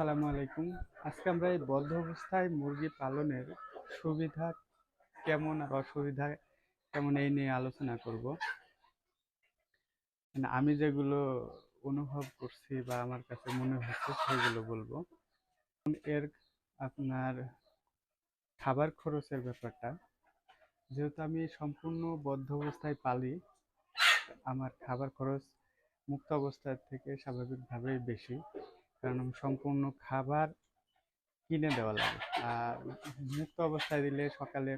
আসসালামু আলাইকুম। আজকে আমরা এই বদ্ধ অবস্থায় মুরগি পালনের সুবিধা কেমন আর অসুবিধা কেমন এই নিয়ে আলোচনা করব। মানে আমি যেগুলো অনুভব করছি বা আমার কাছে মনে হচ্ছে সেগুলো বলবো। এর আপনার খাবার খরচের ব্যাপারটা, যেহেতু আমি সম্পূর্ণ বদ্ধ অবস্থায় পালি, আমার খাবার খরচ মুক্ত অবস্থার থেকে স্বাভাবিকভাবেই বেশি। কারণ আমি সম্পূর্ণ খাবার কিনে দেওয়া লাগে। আর মুক্ত অবস্থায় দিলে সকালে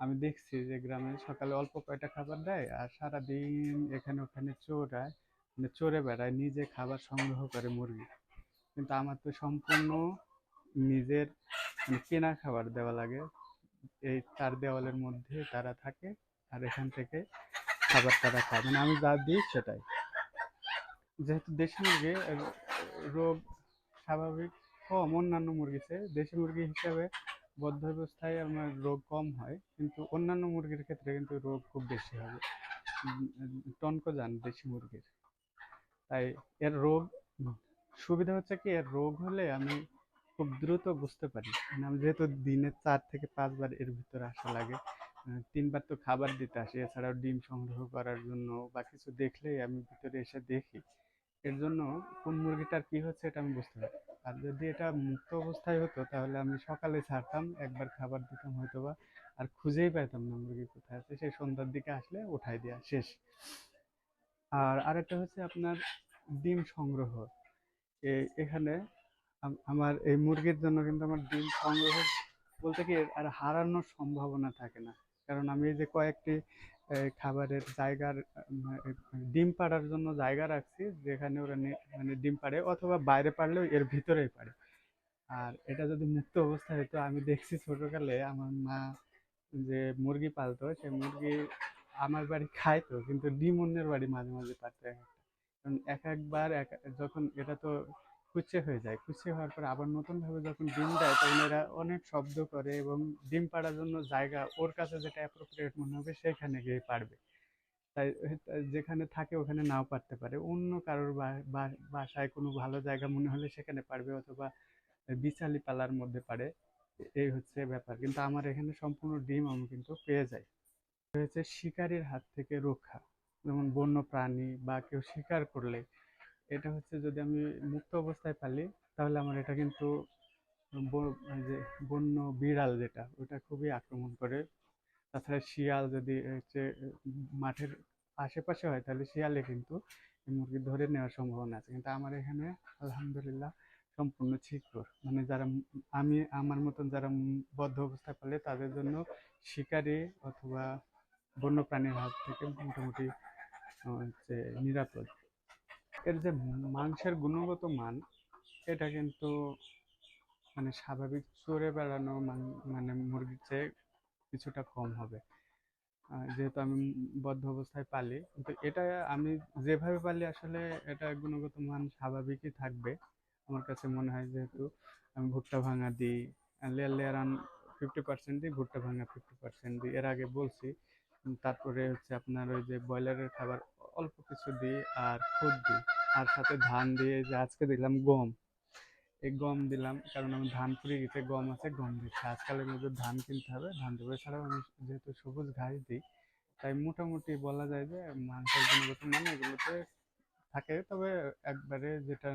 আমি দেখছি যে গ্রামে সকালে অল্প কয়টা খাবার দেয় আর সারাদিন এখানে ওখানে চড়ায়, মানে চড়ে বেড়ায়, নিজে খাবার সংগ্রহ করে মুরগি। কিন্তু আমার তো সম্পূর্ণ নিজের মানে কেনা খাবার দেওয়া লাগে। এই চার দেওয়ালের মধ্যে তারা থাকে আর এখান থেকে খাবার তারা খায়, মানে আমি যা দিই সেটাই। যেহেতু দেশি মুরগি রোগ স্বাভাবিক কম অন্যান্য মুরগির চেয়ে, দেশি মুরগি হিসাবে বদ্ধ অবস্থায় আমার রোগ কম হয়, কিন্তু অন্যান্য মুরগির ক্ষেত্রে কিন্তু রোগ খুব বেশি হবে। টনকজান দেশি মুরগির, তাই এর রোগ সুবিধা হচ্ছে কি, এর রোগ হলে আমি খুব দ্রুত বুঝতে পারি। মানে আমি যেহেতু দিনে 4 থেকে 5 বার এর ভিতরে আসা লাগে, 3 বার তো খাবার দিতে আসি, এছাড়াও ডিম সংগ্রহ করার জন্য বা কিছু দেখলেই আমি ভিতরে এসে দেখি। এর জন্য কোন মুরগিটার কি হচ্ছে এটা আমি বুঝতে পারি। আর যদি এটা মুক্ত অবস্থায় হতো তাহলে আমি সকালে ছাড়তাম, একবার খাবার দিতাম হয়তোবা, আর খুঁজেই পাইতাম না মুরগি কোথায় আছে, সেই সন্ধ্যার দিকে আসলে উঠাই দেওয়া শেষ। আর আরেকটা হচ্ছে আপনার ডিম সংগ্রহ। এখানে আমার এই মুরগির জন্য কিন্তু আমার ডিম সংগ্রহ বলতে কি আর হারানোর সম্ভাবনা থাকে না। কারণ আমি এই যে কয়েকটি খাবারের জায়গার ডিম পাড়ার জন্য জায়গা রাখছি, যেখানে ওরা মানে ডিম পাড়ে, অথবা বাইরে পারলেও এর ভিতরেই পারে। আর এটা যদি মুক্ত অবস্থায় হতো, আমি দেখছি ছোটকালে আমার মা যে মুরগি পালতো, সেই মুরগি আমার বাড়ি খাইতো, কিন্তু ডিম অন্যের বাড়ি মাঝে মাঝে পারতো এক একটা। কারণ এক একবার যখন এটা তো কুচে হয়ে যায়, কুচে হওয়ার পর আবার নতুন ভাবে যখন ডিম দেয় তখন এরা অনেক শব্দ করে, এবং ডিম পাড়ার জন্য জায়গা ওর কাছে যেটা অ্যাপ্রোপ্রিয়েট মনে হবে সেখানে গিয়ে পারবে। তাই যেখানে থাকে ওখানে নাও পারতে পারে, অন্য কারোর বাসায় কোনো ভালো জায়গা মনে হলে সেখানে পারবে, অথবা বিচালি পালার মধ্যে পারে। এই হচ্ছে ব্যাপার, কিন্তু আমার এখানে সম্পূর্ণ ডিম আমি কিন্তু পেয়ে যাই। হচ্ছে শিকারীর হাত থেকে রক্ষা, যেমন বন্য প্রাণী বা কেউ শিকার করলে, এটা হচ্ছে যদি আমি মুক্ত অবস্থায় পালি তাহলে আমার এটা কিন্তু এই যে বন্য বিড়াল যেটা, ওটা খুবই আক্রমণ করে। তাছাড়া শিয়াল যদি হচ্ছে মাঠের আশেপাশে হয় তাহলে শিয়ালে কিন্তু এই মুরগি ধরে নেওয়ার সম্ভাবনা আছে। কিন্তু আমার এখানে আলহামদুলিল্লাহ সম্পূর্ণ সিকিউর। মানে যারা আমি আমার মতন যারা বদ্ধ অবস্থায় পালে তাদের জন্য শিকারী অথবা বন্যপ্রাণীর হাত থেকে মোটামুটি হচ্ছে নিরাপদ। এর যে মাংসের গুণগত মান, এটা কিন্তু মানে স্বাভাবিক চড়ে বেড়ানো মানে মুরগির চেয়ে কিছুটা কম হবে। যেহেতু আমি বদ্ধ অবস্থায় পালি, কিন্তু এটা আমি যেভাবে পালি আসলে এটা গুণগত মান স্বাভাবিকই থাকবে আমার কাছে মনে হয়। যেহেতু আমি ভুট্টা ভাঙা দিই, লেয়ার লেয়ার 50% দিই, ভুট্টা ভাঙা 50% দিই, এর আগে বলছি। তারপরে হচ্ছে আপনার ওই যে ব্রয়লারের খাবার অল্প কিছু দিই, আর খুদ দিই, আর সাথে ধান দিয়ে, যে আজকে দিলাম গম। এই গম দিলাম কারণ আমার ধান ফুরিয়ে গেছে, গম আছে, গম দিচ্ছি। আজকালের মধ্যে ধান কিনতে হবে, ধান দেবো। এছাড়াও আমি যেহেতু সবুজ ঘাস দিই, তাই মোটামুটি বলা যায় যে মাংসের গুণগত মান এগুলোতে থাকে। তবে একবারে যেটা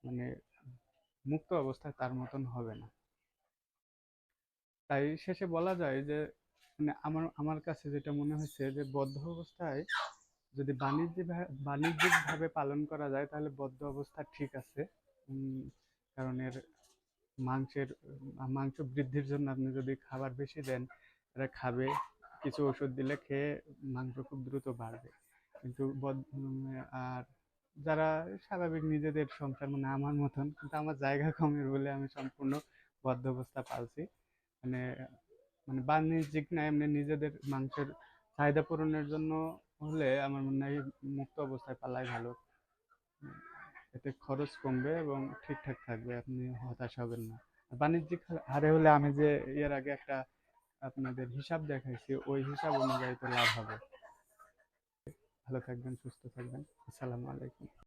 মানে মুক্ত অবস্থায় তার মতন হবে না। তাই শেষে বলা যায় যে মানে আমার আমার কাছে যেটা মনে হয়েছে যে বদ্ধ অবস্থায় যদি বাণিজ্যিকভাবে পালন করা যায় তাহলে বদ্ধ অবস্থা ঠিক আছে। উম, কারণ এর মাংসের মাংস বৃদ্ধির জন্য আপনি যদি খাবার বেশি দেন, এরা খাবে, কিছু ওষুধ দিলে খেয়ে মাংস খুব দ্রুত বাড়বে। কিন্তু আর যারা স্বাভাবিক নিজেদের সংসার, মানে আমার মতন, কিন্তু আমার জায়গা কমের বলে আমি সম্পূর্ণ বদ্ধ অবস্থা পালছি। মানে মানে বাণিজ্যিক না, এমনি নিজেদের মাংসের চাহিদা পূরণের জন্য হলে আমার মনে হয় মুক্ত অবস্থায় পালাই ভালো। এতে খরচ কমবে এবং ঠিকঠাক থাকবে, আপনি হতাশ হবেন না। আর বাণিজ্যিক হারে হলে আমি যে এর আগে একটা আপনাদের হিসাব দেখাইছি, ওই হিসাব অনুযায়ী তো লাভ হবে। ভালো থাকবেন, সুস্থ থাকবেন। আসসালামু আলাইকুম।